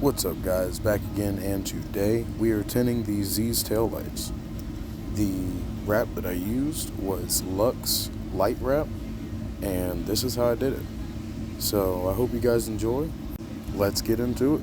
What's up guys, back again, and today we are tinting the Z's taillights. The wrap that I used was LUXE Lightwrap, and this is how I did it. So I hope you guys enjoy. Let's get into it.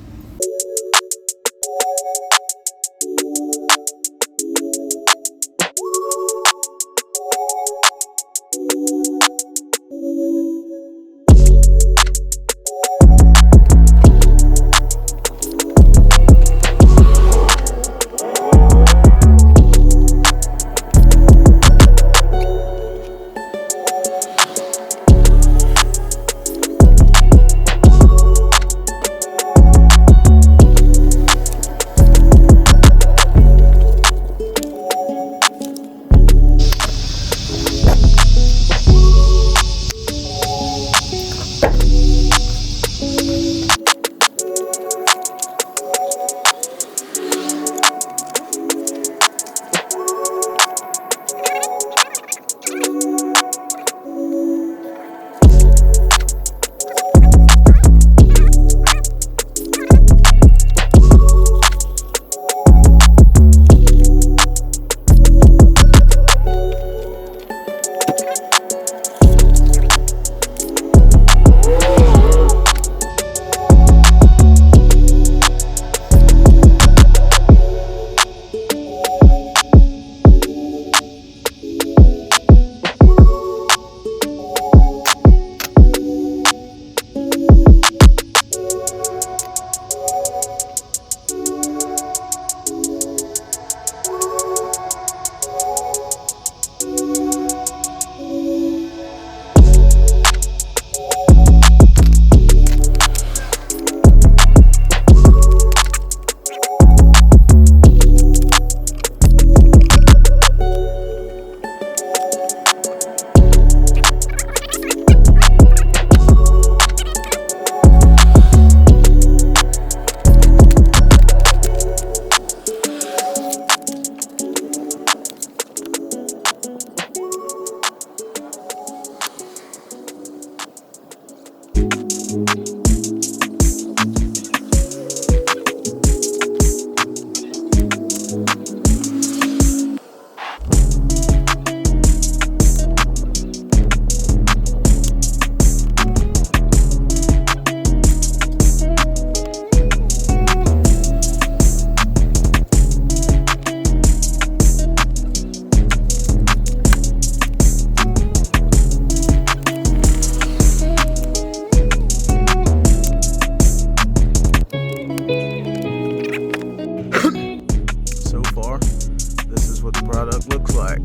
What the product looks like.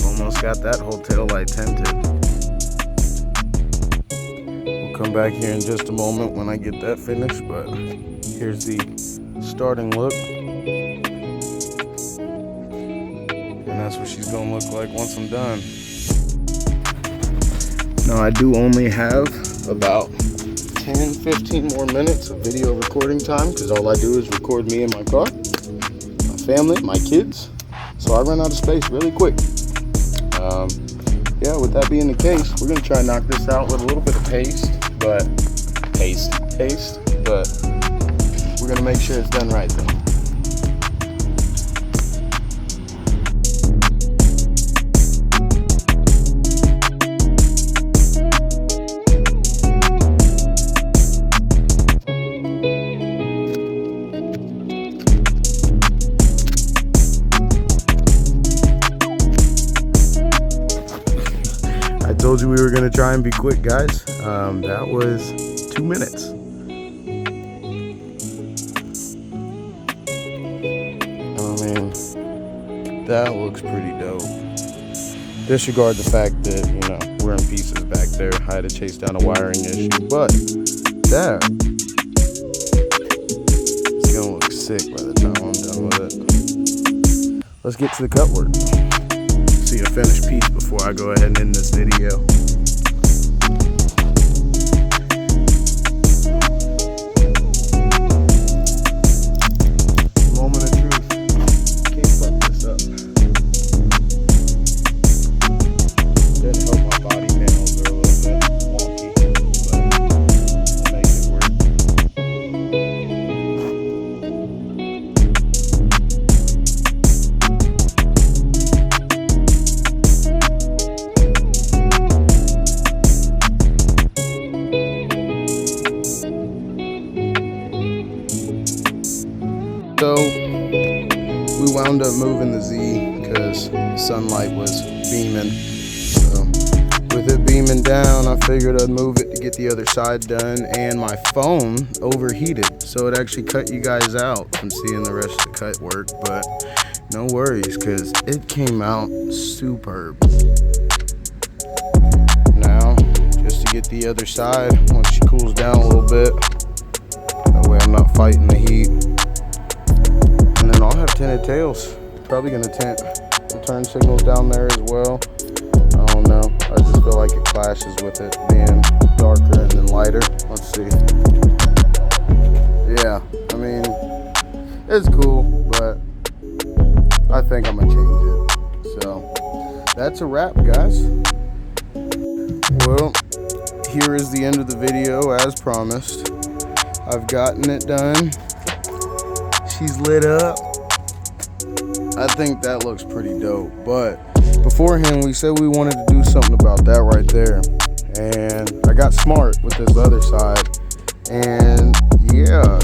Almost got that whole tail light tinted. We'll come back here in just a moment when I get that finished, but here's the starting look. And that's what she's gonna look like once I'm done. Now I do only have about 10-15 more minutes of video recording time, because all I do is record me in my car, family, my kids, so I run out of space really quick. Yeah, with that being the case, we're gonna try and knock this out with a little bit of paste, but we're gonna make sure it's done right though. I told you we were going to try and be quick, guys. That was 2 minutes. I mean, that looks pretty dope. Disregard the fact that, you know, we're in pieces back there. I had to chase down a wiring issue, but that is going to look sick by the time I'm done with it. Let's get to the cut work. See a finished piece before I go ahead and end this video. Moment of truth. Can't fuck this up. Didn't help my body panels are a little bit wonky, but I'll make it work. though, we wound up moving the Z because the sunlight was beaming. So with it beaming down, I figured I'd move it to get the other side done, and my phone overheated, so it actually cut you guys out from seeing the rest of the cut work, but no worries because it came out superb. Now, just to get the other side, once she cools down a little bit, that way I'm not fighting the heat, and then I'll have tinted tails. Probably gonna tint the turn signals down there as well. I don't know, I just feel like it clashes with it being darker and then lighter. Let's see. Yeah, I mean, it's cool, but I think I'm gonna change it. So that's a wrap, guys. Well, here is the end of the video as promised. I've gotten it done. She's lit up. I think that looks pretty dope, but beforehand we said we wanted to do something about that right there, and I got smart with this other side, and yeah,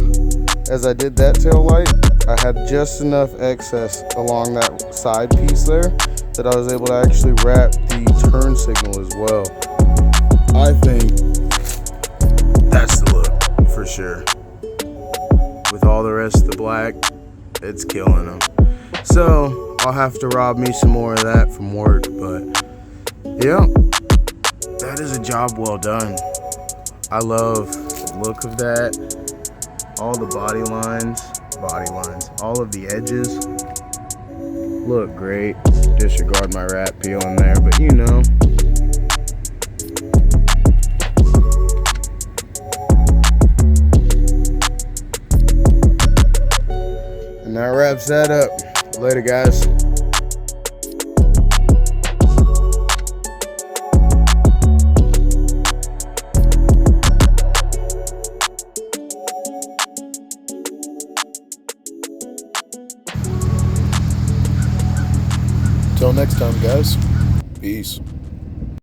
as I did that tail light, I had just enough excess along that side piece there that I was able to actually wrap the turn signal as well. I think that's the look for sure. With all the rest of the black, it's killing them. So I'll have to rob me some more of that from work, but yeah, that is a job well done. I love the look of that. All the body lines, all of the edges look great. Disregard my rat peel in there, but you know. And that wraps that up. Later, guys. Till next time, guys. Peace.